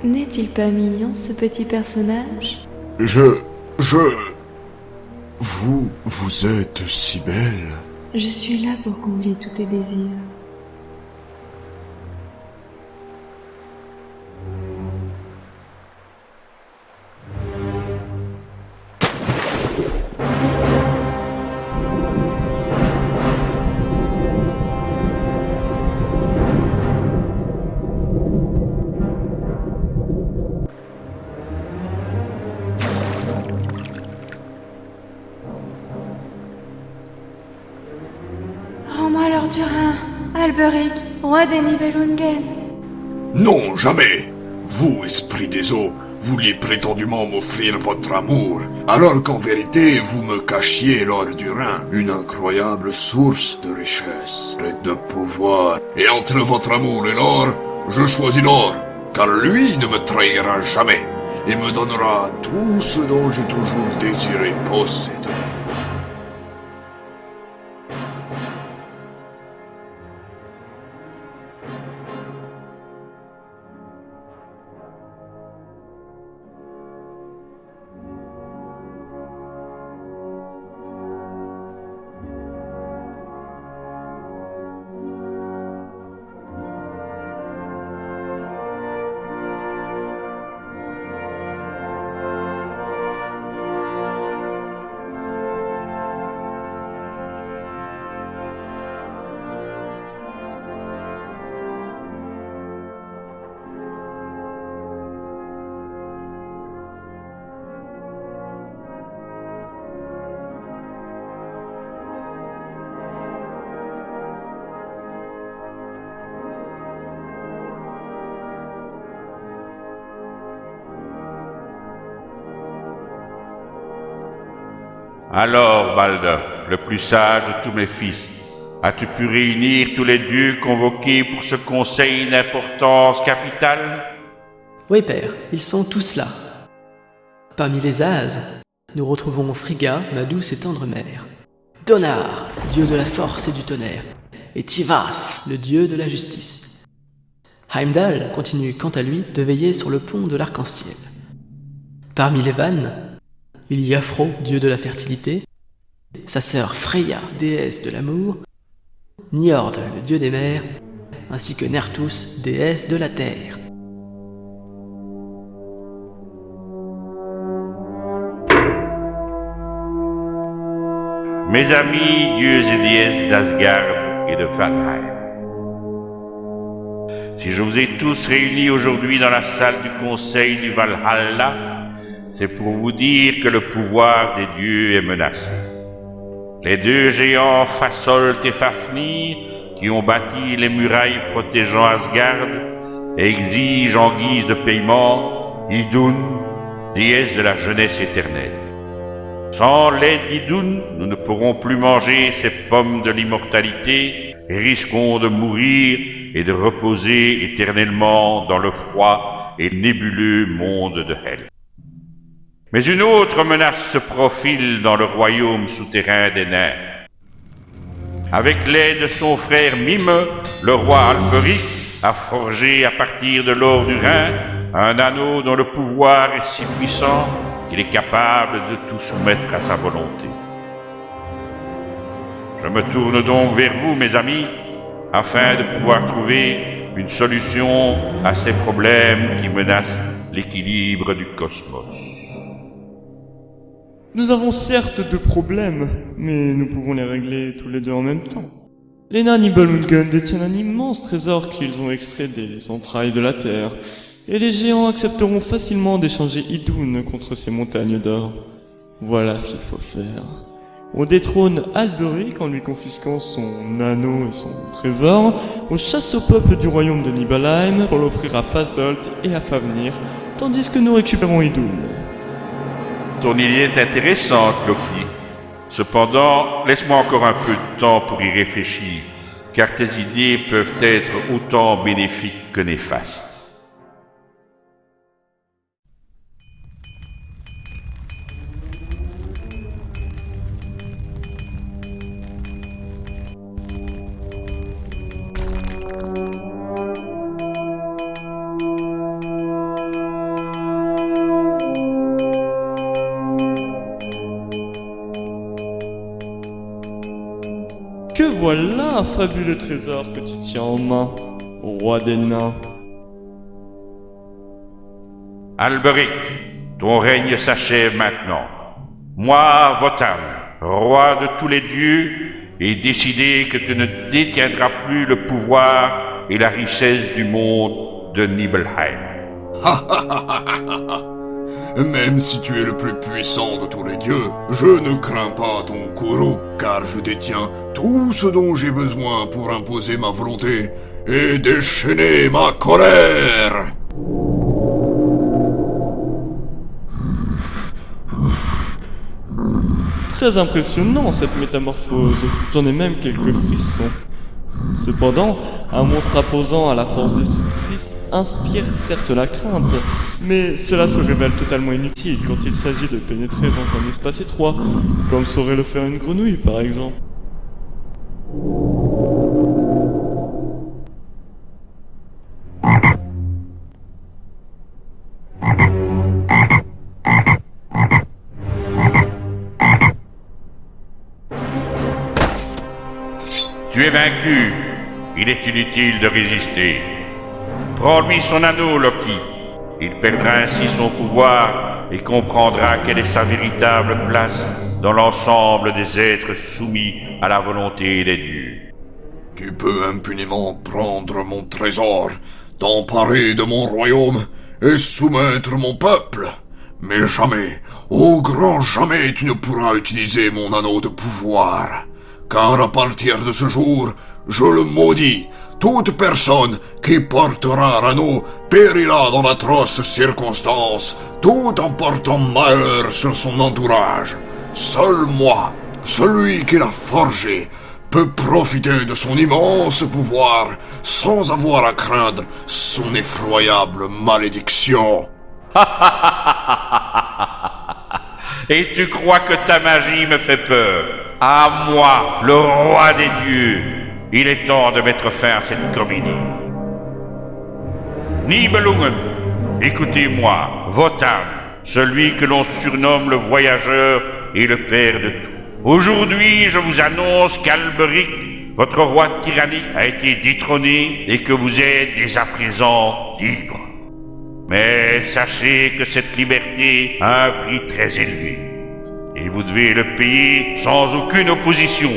N'est-il pas mignon, ce petit personnage? Vous êtes si belle. Je suis là pour combler tous tes désirs. Rends-moi l'or du Rhin, Alberic, roi des Nibelungen. Non, jamais. Vous, esprit des eaux, vouliez prétendument m'offrir votre amour, alors qu'en vérité, vous me cachiez l'or du Rhin, une incroyable source de richesse et de pouvoir. Et entre votre amour et l'or, je choisis l'or, car lui ne me trahira jamais, et me donnera tout ce dont j'ai toujours désiré posséder. Alors, Balder, le plus sage de tous mes fils, as-tu pu réunir tous les dieux convoqués pour ce conseil d'importance capitale? Oui, père, ils sont tous là. Parmi les As, nous retrouvons Frigga, ma douce et tendre mère, Donar, dieu de la force et du tonnerre, et Tivas, le dieu de la justice. Heimdall continue quant à lui de veiller sur le pont de l'arc-en-ciel. Parmi les Vannes, il y a Fro, dieu de la fertilité, sa sœur Freya, déesse de l'amour, Njord, le dieu des mers, ainsi que Nertus, déesse de la terre. Mes amis, dieux et déesses d'Asgard et de Valheim, si je vous ai tous réunis aujourd'hui dans la salle du conseil du Valhalla, c'est pour vous dire que le pouvoir des dieux est menacé. Les deux géants Fasolt et Fafnir, qui ont bâti les murailles protégeant Asgard, exigent en guise de paiement Idun, déesse de la jeunesse éternelle. Sans l'aide d'Idun, nous ne pourrons plus manger ces pommes de l'immortalité et risquons de mourir et de reposer éternellement dans le froid et nébuleux monde de Hel. Mais une autre menace se profile dans le royaume souterrain des nains. Avec l'aide de son frère Mime, le roi Alberic a forgé à partir de l'or du Rhin un anneau dont le pouvoir est si puissant qu'il est capable de tout soumettre à sa volonté. Je me tourne donc vers vous, mes amis, afin de pouvoir trouver une solution à ces problèmes qui menacent l'équilibre du cosmos. Nous avons certes deux problèmes, mais nous pouvons les régler tous les deux en même temps. Les nains Nibelungen détiennent un immense trésor qu'ils ont extrait des entrailles de la terre, et les géants accepteront facilement d'échanger Idun contre ces montagnes d'or. Voilà ce qu'il faut faire. On détrône Alberic en lui confisquant son anneau et son trésor, on chasse au peuple du royaume de Nibelheim pour l'offrir à Fasolt et à Fafnir, tandis que nous récupérons Idun. Ton idée est intéressante, Loki. Cependant, laisse-moi encore un peu de temps pour y réfléchir, car tes idées peuvent être autant bénéfiques que néfastes. Que voilà un fabuleux trésor que tu tiens en main, roi des nains. Alberic, ton règne s'achève maintenant. Moi, Wotan, roi de tous les dieux, ai décidé que tu ne détiendras plus le pouvoir et la richesse du monde de Nibelheim. Même si tu es le plus puissant de tous les dieux, je ne crains pas ton courroux, car je détiens tout ce dont j'ai besoin pour imposer ma volonté et déchaîner ma colère. Très impressionnant cette métamorphose, j'en ai même quelques frissons. Cependant, un monstre imposant à la force destructrice inspire certes la crainte, mais cela se révèle totalement inutile quand il s'agit de pénétrer dans un espace étroit, comme saurait le faire une grenouille par exemple. Tu es vaincu. Il est inutile de résister. Prends-lui son anneau, Loki. Il perdra ainsi son pouvoir et comprendra quelle est sa véritable place dans l'ensemble des êtres soumis à la volonté des dieux. Tu peux impunément prendre mon trésor, t'emparer de mon royaume et soumettre mon peuple. Mais jamais, au grand jamais, tu ne pourras utiliser mon anneau de pouvoir. Car à partir de ce jour, je le maudis. Toute personne qui portera l'anneau périra dans d'atroces circonstances, tout en portant malheur sur son entourage. Seul moi, celui qui l'a forgé, peut profiter de son immense pouvoir sans avoir à craindre son effroyable malédiction. Et tu crois que ta magie me fait peur? À moi, le roi des dieux, il est temps de mettre fin à cette comédie. Nibelungen, écoutez-moi, Wotan, celui que l'on surnomme le voyageur et le père de tout. Aujourd'hui, je vous annonce qu'Alberic, votre roi tyrannique, a été détrôné et que vous êtes dès à présent libre. Mais sachez que cette liberté a un prix très élevé. Et vous devez le payer sans aucune opposition.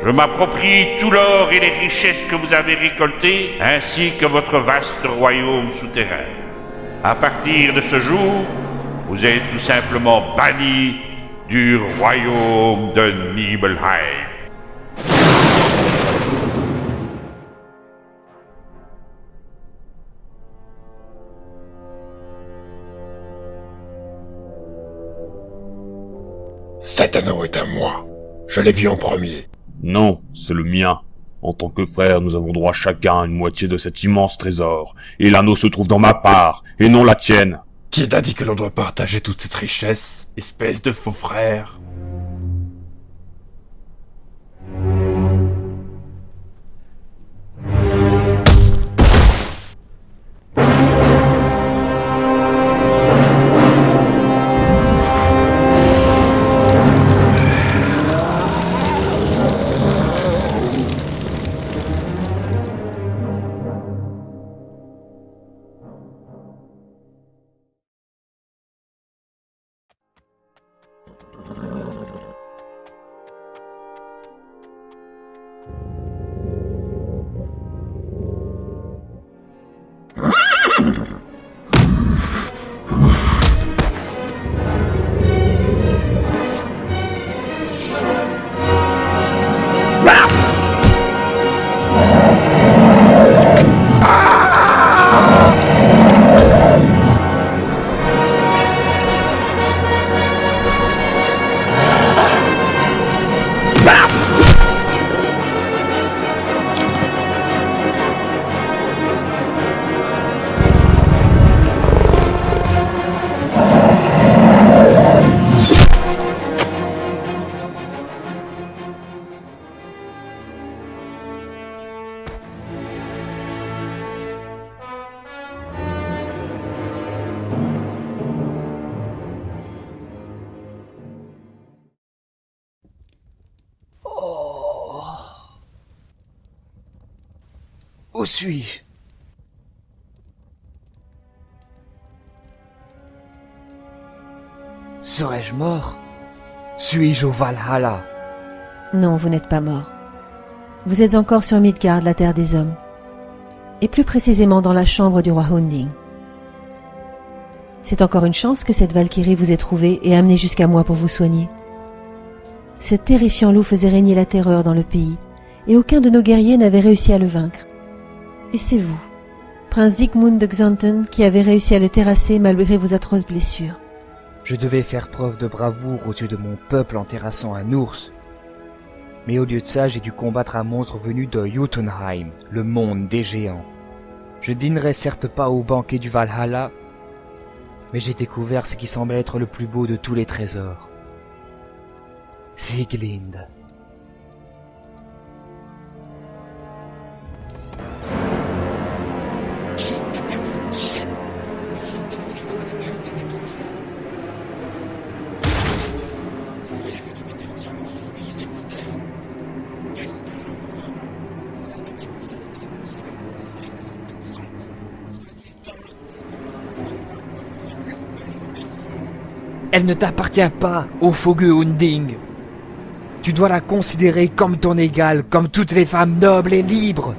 Je m'approprie tout l'or et les richesses que vous avez récoltées, ainsi que votre vaste royaume souterrain. À partir de ce jour, vous êtes tout simplement banni du royaume de Nibelheim. Cet anneau est à moi. Je l'ai vu en premier. Non, c'est le mien. En tant que frère, nous avons droit chacun à une moitié de cet immense trésor. Et l'anneau se trouve dans ma part, et non la tienne. Qui t'a dit que l'on doit partager toute cette richesse, espèce de faux frère? Où suis-je? Serais-je mort? Suis-je au Valhalla? Non, vous n'êtes pas mort. Vous êtes encore sur Midgard, la terre des hommes. Et plus précisément dans la chambre du roi Hunding. C'est encore une chance que cette Valkyrie vous ait trouvé et amené jusqu'à moi pour vous soigner. Ce terrifiant loup faisait régner la terreur dans le pays, et aucun de nos guerriers n'avait réussi à le vaincre. Et c'est vous, prince Sigmund de Xanten, qui avez réussi à le terrasser malgré vos atroces blessures. Je devais faire preuve de bravoure aux yeux de mon peuple en terrassant un ours. Mais au lieu de ça, j'ai dû combattre un monstre venu de Jotunheim, le monde des géants. Je dînerai certes pas au banquet du Valhalla, mais j'ai découvert ce qui semble être le plus beau de tous les trésors. Sieglind. Elle ne t'appartient pas, ô fougueux Hunding. Tu dois la considérer comme ton égale, comme toutes les femmes nobles et libres.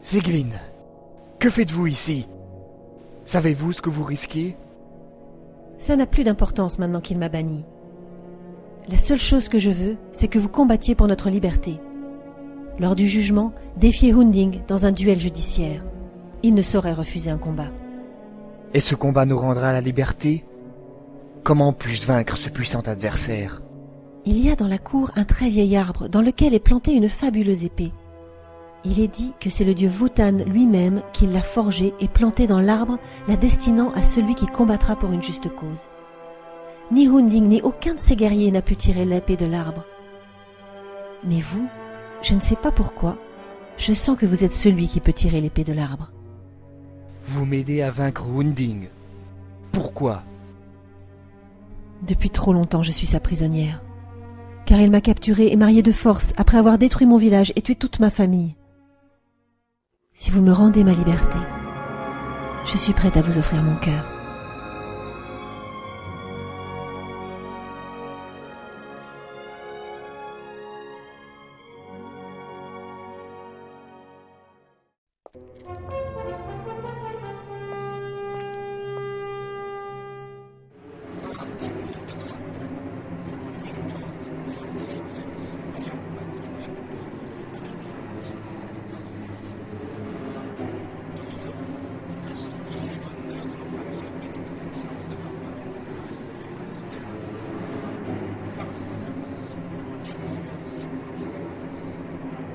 Sieglind, que faites-vous ici? Savez-vous ce que vous risquez? Ça n'a plus d'importance maintenant qu'il m'a banni. La seule chose que je veux, c'est que vous combattiez pour notre liberté. Lors du jugement, défiez Hunding dans un duel judiciaire. Il ne saurait refuser un combat. Et ce combat nous rendra la liberté? Comment puis-je vaincre ce puissant adversaire? Il y a dans la cour un très vieil arbre dans lequel est plantée une fabuleuse épée. Il est dit que c'est le dieu Wotan lui-même qui l'a forgée et plantée dans l'arbre, la destinant à celui qui combattra pour une juste cause. Ni Hunding ni aucun de ses guerriers n'a pu tirer l'épée de l'arbre. Mais vous, je ne sais pas pourquoi, je sens que vous êtes celui qui peut tirer l'épée de l'arbre. Vous m'aidez à vaincre Hunding. Pourquoi? Depuis trop longtemps, je suis sa prisonnière. Car il m'a capturée et mariée de force après avoir détruit mon village et tué toute ma famille. Si vous me rendez ma liberté, je suis prête à vous offrir mon cœur.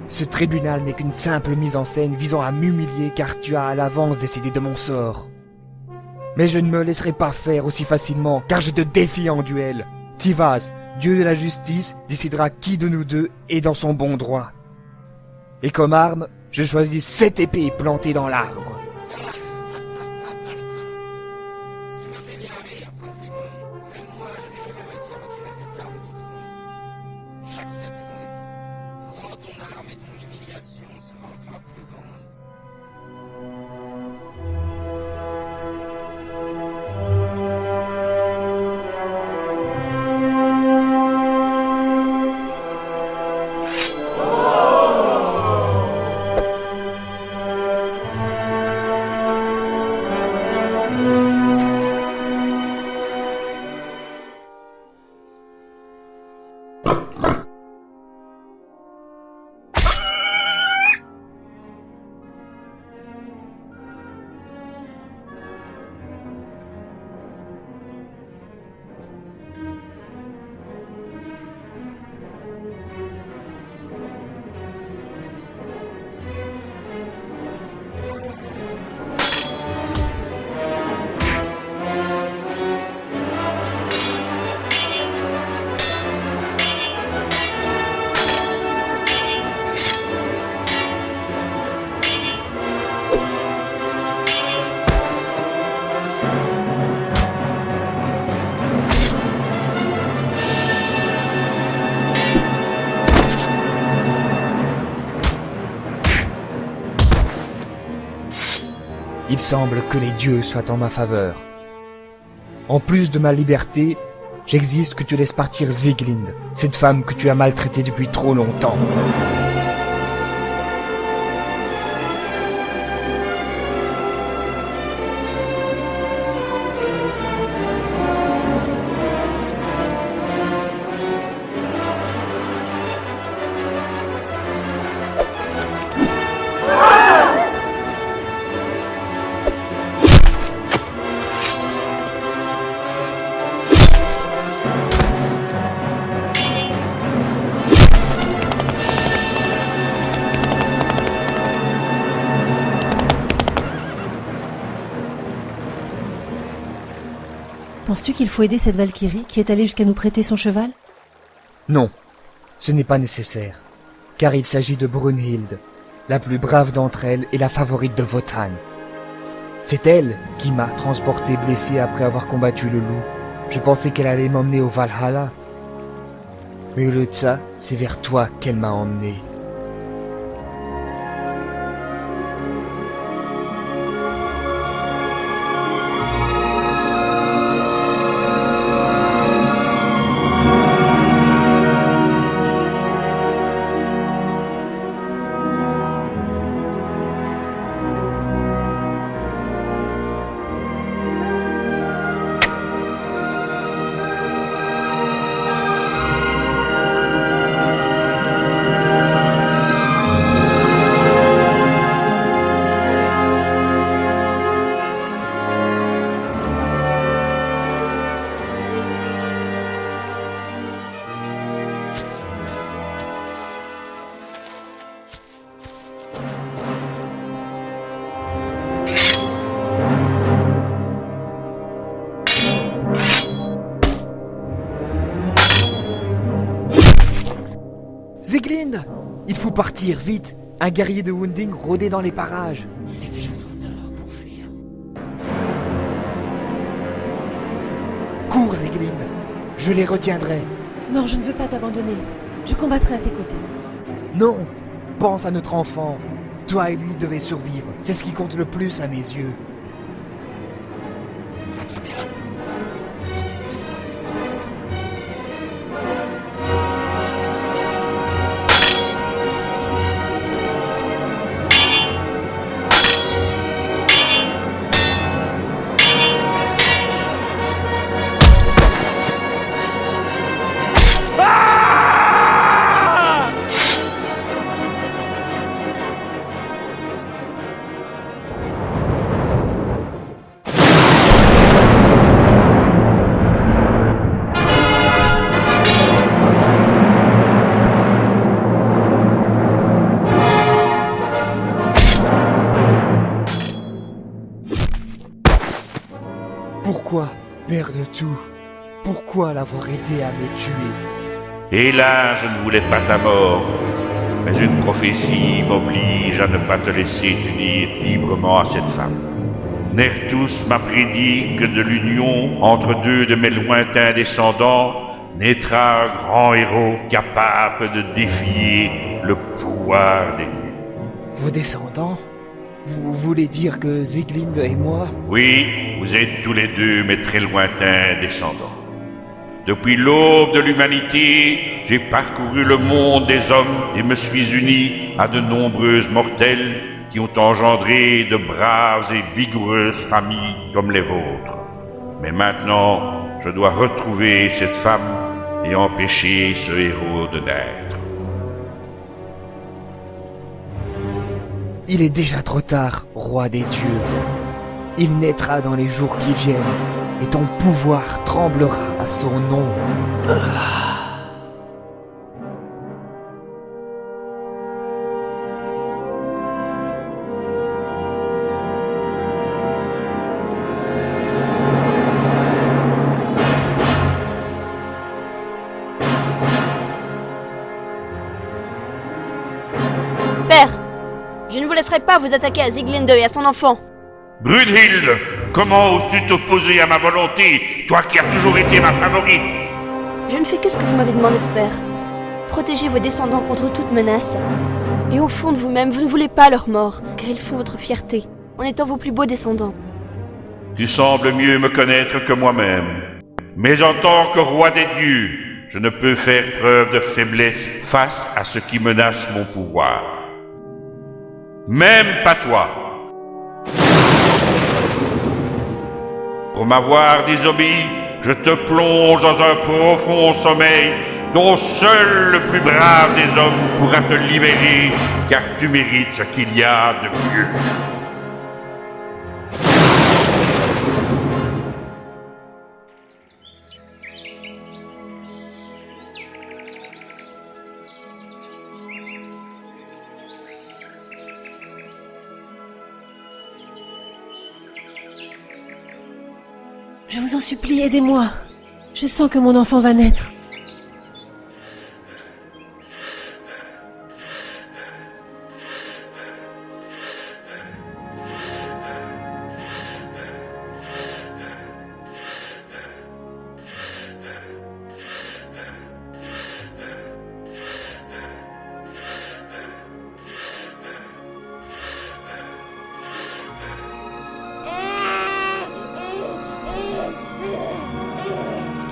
Ce tribunal n'est qu'une simple mise en scène visant à m'humilier car tu as à l'avance décidé de mon sort. Mais je ne me laisserai pas faire aussi facilement car je te défie en duel. Tivaz, dieu de la justice, décidera qui de nous deux est dans son bon droit. Et comme arme, je choisis cette épée plantée dans l'arbre. Il semble que les dieux soient en ma faveur. En plus de ma liberté, j'exige que tu laisses partir Sieglinde, cette femme que tu as maltraitée depuis trop longtemps. Penses-tu qu'il faut aider cette Valkyrie qui est allée jusqu'à nous prêter son cheval? Non, ce n'est pas nécessaire, car il s'agit de Brunhilde, la plus brave d'entre elles et la favorite de Wotan. C'est elle qui m'a transporté blessé après avoir combattu le loup. Je pensais qu'elle allait m'emmener au Valhalla. Mais au lieu de ça, c'est vers toi qu'elle m'a emmené. Sieglinde! Il faut partir, vite! Un guerrier de Hunding rôdait dans les parages. Il est déjà trop tard pour fuir. Cours, Sieglinde! Je les retiendrai. Non, je ne veux pas t'abandonner. Je combattrai à tes côtés. Non! Pense à notre enfant. Toi et lui devez survivre. C'est ce qui compte le plus à mes yeux. Pourquoi perdre tout? Pourquoi l'avoir aidé à me tuer? Hélas, je ne voulais pas ta mort, mais une prophétie m'oblige à ne pas te laisser t'unir librement à cette femme. Nertus m'a prédit que de l'union entre deux de mes lointains descendants naîtra un grand héros capable de défier le pouvoir des dieux. Vos descendants? Vous voulez dire que Sieglinde et moi? Oui, vous êtes tous les deux mes très lointains descendants. Depuis l'aube de l'humanité, j'ai parcouru le monde des hommes et me suis uni à de nombreuses mortelles qui ont engendré de braves et vigoureuses familles comme les vôtres. Mais maintenant, je dois retrouver cette femme et empêcher ce héros de naître. Il est déjà trop tard, roi des dieux. Il naîtra dans les jours qui viennent, et ton pouvoir tremblera à son nom. Père, je ne vous laisserai pas vous attaquer à Sieglinde et à son enfant. Brunhilde, comment oses-tu t'opposer à ma volonté, toi qui as toujours été ma favorite? Je ne fais que ce que vous m'avez demandé de faire. Protégez vos descendants contre toute menace. Et au fond de vous-même, vous ne voulez pas leur mort, car ils font votre fierté. en étant vos plus beaux descendants. Tu sembles mieux me connaître que moi-même. Mais en tant que roi des dieux, je ne peux faire preuve de faiblesse face à ce qui menace mon pouvoir. Même pas toi. Pour m'avoir désobéi, je te plonge dans un profond sommeil dont seul le plus brave des hommes pourra te libérer, car tu mérites ce qu'il y a de mieux. Je vous en supplie, aidez-moi. Je sens que mon enfant va naître.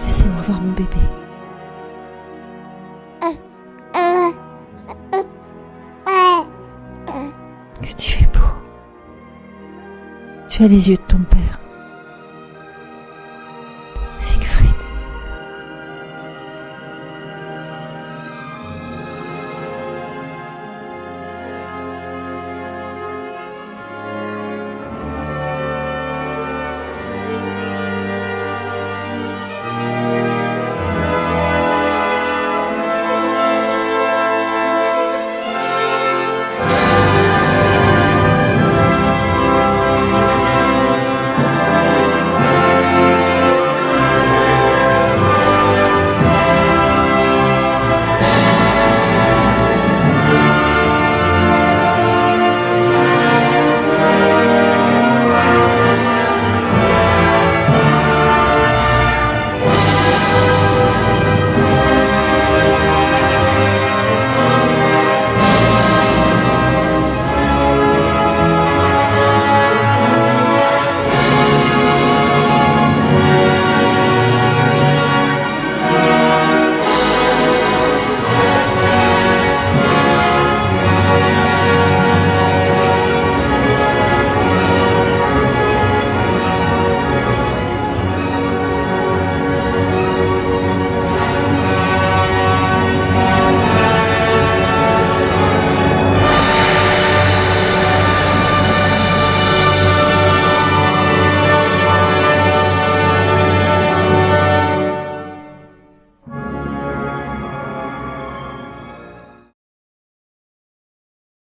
Laissez-moi voir mon bébé. Que tu es beau. Tu as les yeux de ton père.